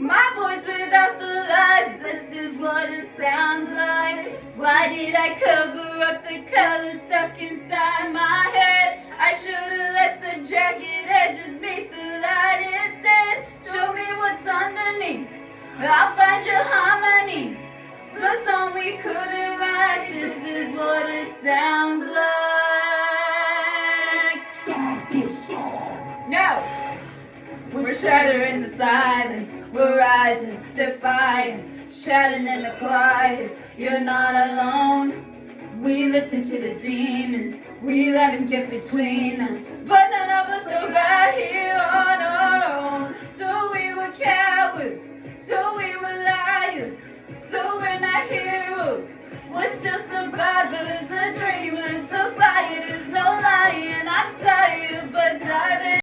My voice without the lies, this is what it sounds like. Why did I cover up the color stuck inside my head? I should've let the jagged edges meet the light instead. Show me what's underneath, I'll find your harmony. The song we couldn't write, this is what it sounds like. Start the song. No! We're shattering the silence, we're rising, defying, shouting in the quiet. You're not alone. We listen to the demons, we let them get between us, but none of us are right here